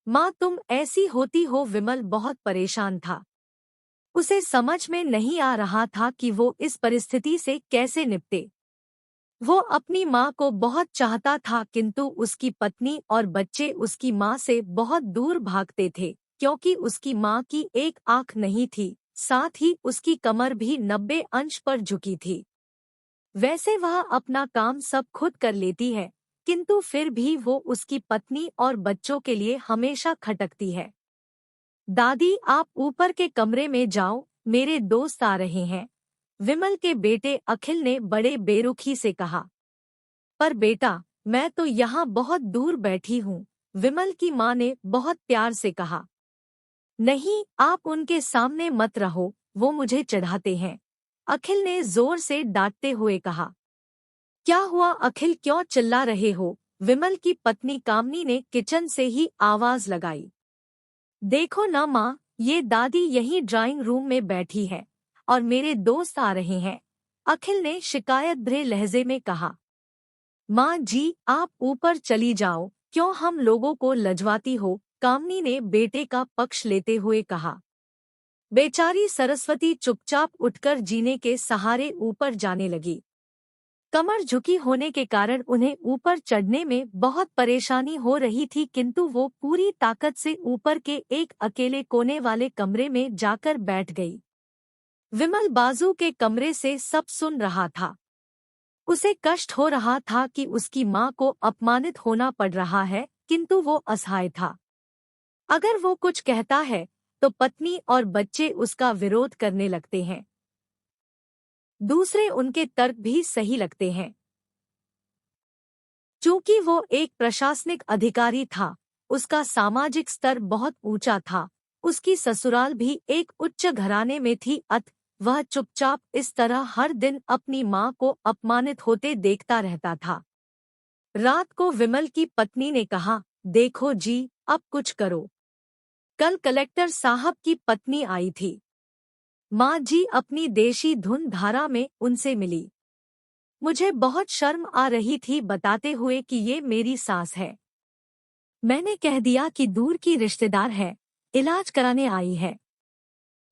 माँ तुम ऐसी होती हो। विमल बहुत परेशान था। उसे समझ में नहीं आ रहा था कि वो इस परिस्थिति से कैसे निपटे। वो अपनी माँ को बहुत चाहता था, किंतु उसकी पत्नी और बच्चे उसकी माँ से बहुत दूर भागते थे, क्योंकि उसकी माँ की एक आँख नहीं थी, साथ ही उसकी कमर भी 90 अंश पर झुकी थी। वैसे वह अपना काम सब खुद कर लेती है, किंतु फिर भी वो उसकी पत्नी और बच्चों के लिए हमेशा खटकती है। दादी आप ऊपर के कमरे में जाओ, मेरे दोस्त आ रहे हैं, विमल के बेटे अखिल ने बड़े बेरुखी से कहा। पर बेटा, मैं तो यहाँ बहुत दूर बैठी हूँ, विमल की माँ ने बहुत प्यार से कहा। नहीं, आप उनके सामने मत रहो, वो मुझे चढ़ाते हैं, अखिल ने जोर से डांटते हुए कहा। क्या हुआ अखिल, क्यों चिल्ला रहे हो? विमल की पत्नी कामनी ने किचन से ही आवाज लगाई। देखो ना माँ, ये दादी यहीं ड्राइंग रूम में बैठी है और मेरे दोस्त आ रहे हैं, अखिल ने शिकायत भरे लहजे में कहा। माँ जी आप ऊपर चली जाओ, क्यों हम लोगों को लजवाती हो? कामनी ने बेटे का पक्ष लेते हुए कहा। बेचारी सरस्वती चुपचाप उठकर जीने के सहारे ऊपर जाने लगी। कमर झुकी होने के कारण उन्हें ऊपर चढ़ने में बहुत परेशानी हो रही थी, किंतु वो पूरी ताकत से ऊपर के एक अकेले कोने वाले कमरे में जाकर बैठ गई। विमल बाजू के कमरे से सब सुन रहा था। उसे कष्ट हो रहा था कि उसकी माँ को अपमानित होना पड़ रहा है, किंतु वो असहाय था। अगर वो कुछ कहता है तो पत्नी और बच्चे उसका विरोध करने लगते हैं। दूसरे उनके तर्क भी सही लगते हैं। चूंकि वो एक प्रशासनिक अधिकारी था, उसका सामाजिक स्तर बहुत ऊंचा था, उसकी ससुराल भी एक उच्च घराने में थी, अतः वह चुपचाप इस तरह हर दिन अपनी माँ को अपमानित होते देखता रहता था। रात को विमल की पत्नी ने कहा, देखो जी, अब कुछ करो। कल कलेक्टर साहब की पत्नी आई थी। माँ जी अपनी देशी धुन धारा में उनसे मिली। मुझे बहुत शर्म आ रही थी बताते हुए कि ये मेरी सास है। मैंने कह दिया कि दूर की रिश्तेदार है, इलाज कराने आई है।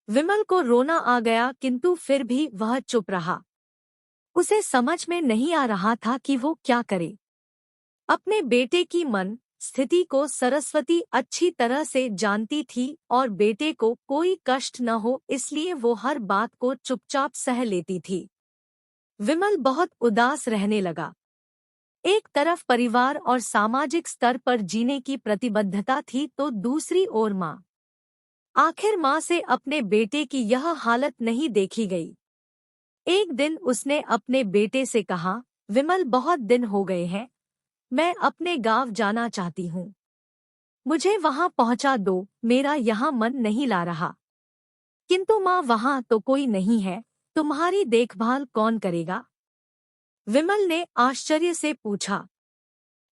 विमल को रोना आ गया, किंतु फिर भी वह चुप रहा। उसे समझ में नहीं आ रहा था कि वो क्या करे। अपने बेटे की मन स्थिति को सरस्वती अच्छी तरह से जानती थी और बेटे को कोई कष्ट न हो इसलिए वो हर बात को चुपचाप सह लेती थी। विमल बहुत उदास रहने लगा। एक तरफ परिवार और सामाजिक स्तर पर जीने की प्रतिबद्धता थी, तो दूसरी ओर माँ। आखिर माँ से अपने बेटे की यह हालत नहीं देखी गई। एक दिन उसने अपने बेटे से कहा, विमल बहुत दिन हो गए हैं, मैं अपने गांव जाना चाहती हूँ, मुझे वहां पहुंचा दो, मेरा यहाँ मन नहीं ला रहा। किंतु माँ वहां तो कोई नहीं है, तुम्हारी देखभाल कौन करेगा? विमल ने आश्चर्य से पूछा।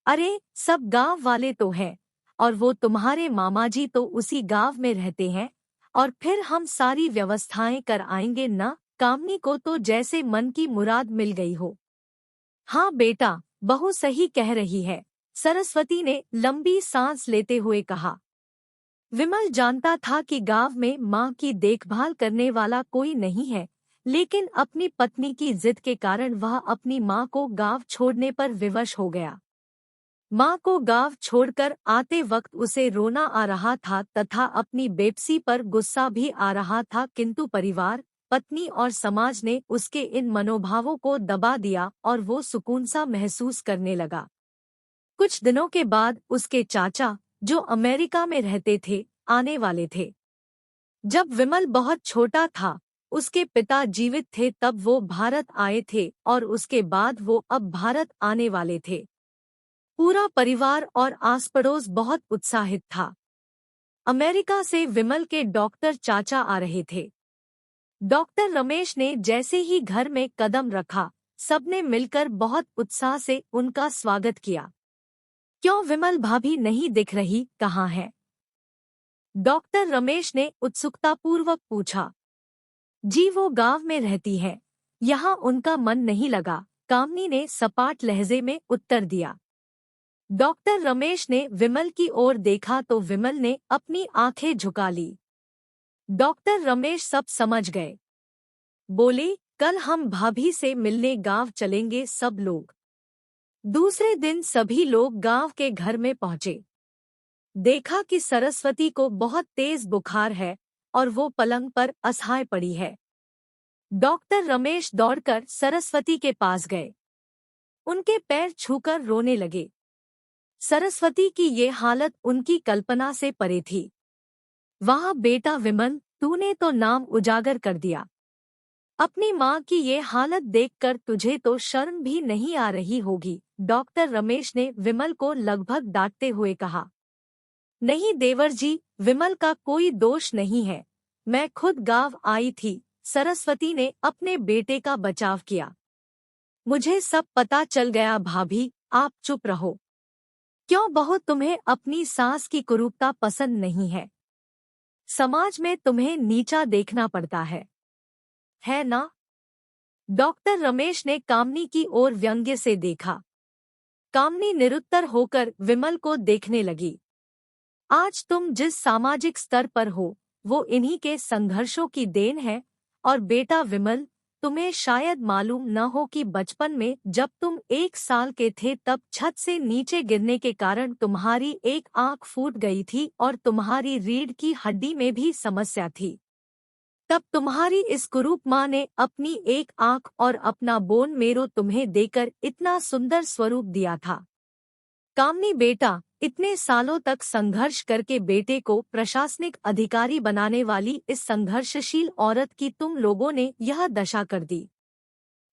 अरे सब गांव वाले तो हैं, और वो तुम्हारे मामा जी तो उसी गांव में रहते हैं, और फिर हम सारी व्यवस्थाएं कर आएंगे न। कामनी को तो जैसे मन की मुराद मिल गई हो। हाँ बेटा, बहू सही कह रही है, सरस्वती ने लंबी सांस लेते हुए कहा। विमल जानता था कि गांव में माँ की देखभाल करने वाला कोई नहीं है, लेकिन अपनी पत्नी की जिद के कारण वह अपनी माँ को गांव छोड़ने पर विवश हो गया। माँ को गांव छोड़कर आते वक्त उसे रोना आ रहा था तथा अपनी बेपसी पर गुस्सा भी आ रहा था, किंतु परिवार, पत्नी और समाज ने उसके इन मनोभावों को दबा दिया और वो सुकून सा महसूस करने लगा। कुछ दिनों के बाद उसके चाचा, जो अमेरिका में रहते थे, आने वाले थे। जब विमल बहुत छोटा था, उसके पिता जीवित थे तब वो भारत आए थे और उसके बाद वो अब भारत आने वाले थे। पूरा परिवार और आस पड़ोस बहुत उत्साहित था। अमेरिका से विमल के डॉक्टर चाचा आ रहे थे। डॉक्टर रमेश ने जैसे ही घर में कदम रखा, सबने मिलकर बहुत उत्साह से उनका स्वागत किया। क्यों विमल भाभी नहीं दिख रही, कहाँ है? डॉक्टर रमेश ने उत्सुकतापूर्वक पूछा। जी वो गांव में रहती है, यहाँ उनका मन नहीं लगा, कामनी ने सपाट लहजे में उत्तर दिया। डॉक्टर रमेश ने विमल की ओर देखा तो विमल ने अपनी आंखें झुका ली। डॉक्टर रमेश सब समझ गए। बोले, कल हम भाभी से मिलने गांव चलेंगे सब लोग। दूसरे दिन सभी लोग गांव के घर में पहुंचे। देखा कि सरस्वती को बहुत तेज बुखार है और वो पलंग पर असहाय पड़ी है। डॉक्टर रमेश दौड़कर सरस्वती के पास गए। उनके पैर छूकर रोने लगे। सरस्वती की ये हालत उनकी कल्पना से परे थी। वाह बेटा विमल, तूने तो नाम उजागर कर दिया। अपनी माँ की ये हालत देखकर तुझे तो शर्म भी नहीं आ रही होगी। डॉक्टर रमेश ने विमल को लगभग डांटते हुए कहा। नहीं देवर जी, विमल का कोई दोष नहीं है, मैं खुद गांव आई थी। सरस्वती ने अपने बेटे का बचाव किया। मुझे सब पता चल गया भाभी, आप चुप रहो। क्यों बहू, तुम्हें अपनी सास की कुरूपता पसंद नहीं है? समाज में तुम्हें नीचा देखना पड़ता है ना? डॉक्टर रमेश ने कामनी की ओर व्यंग्य से देखा। कामनी निरुत्तर होकर विमल को देखने लगी। आज तुम जिस सामाजिक स्तर पर हो वो इन्हीं के संघर्षों की देन है। और बेटा विमल, तुम्हें शायद मालूम न हो कि बचपन में जब तुम 1 साल के थे तब छत से नीचे गिरने के कारण तुम्हारी एक आंख फूट गई थी और तुम्हारी रीढ़ की हड्डी में भी समस्या थी। तब तुम्हारी इस कुरूप माँ ने अपनी एक आंख और अपना बोन मेरो तुम्हें देकर इतना सुंदर स्वरूप दिया था। कामनी बेटा, इतने सालों तक संघर्ष करके बेटे को प्रशासनिक अधिकारी बनाने वाली इस संघर्षशील औरत की तुम लोगों ने यह दशा कर दी।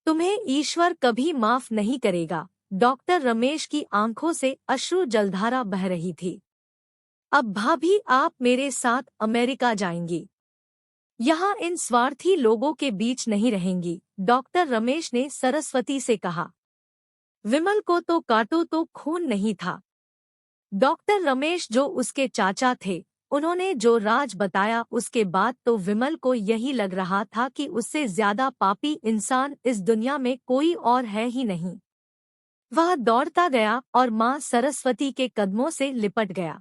तुम्हें ईश्वर कभी माफ नहीं करेगा। डॉक्टर रमेश की आंखों से अश्रु जलधारा बह रही थी। अब भाभी, आप मेरे साथ अमेरिका जाएंगी। यहाँ इन स्वार्थी लोगों के बीच नहीं रहेंगी। डॉक्टर रमेश ने सरस्वती से कहा। विमल को तो काटो तो खून नहीं था। डॉक्टर रमेश जो उसके चाचा थे, उन्होंने जो राज बताया उसके बाद तो विमल को यही लग रहा था कि उससे ज्यादा पापी इंसान इस दुनिया में कोई और है ही नहीं। वह दौड़ता गया और माँ सरस्वती के कदमों से लिपट गया।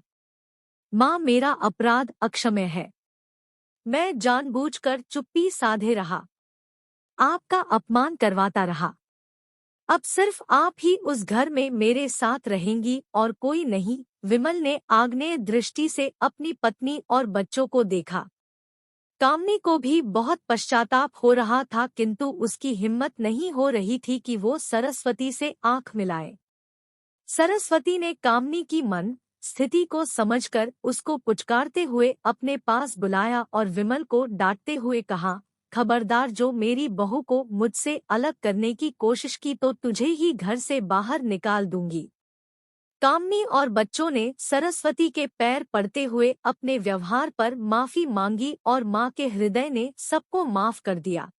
माँ, मेरा अपराध अक्षम्य है। मैं जानबूझकर चुप्पी साधे रहा, आपका अपमान करवाता रहा। अब सिर्फ आप ही उस घर में मेरे साथ रहेंगी और कोई नहीं। विमल ने आग्नेय दृष्टि से अपनी पत्नी और बच्चों को देखा। कामनी को भी बहुत पश्चाताप हो रहा था, किंतु उसकी हिम्मत नहीं हो रही थी कि वो सरस्वती से आंख मिलाए। सरस्वती ने कामनी की मन स्थिति को समझकर उसको पुचकारते हुए अपने पास बुलाया और विमल को डांटते हुए कहा, खबरदार, जो मेरी बहू को मुझसे अलग करने की कोशिश की तो तुझे ही घर से बाहर निकाल दूंगी। कामनी और बच्चों ने सरस्वती के पैर पड़ते हुए अपने व्यवहार पर माफी मांगी और माँ के हृदय ने सबको माफ कर दिया।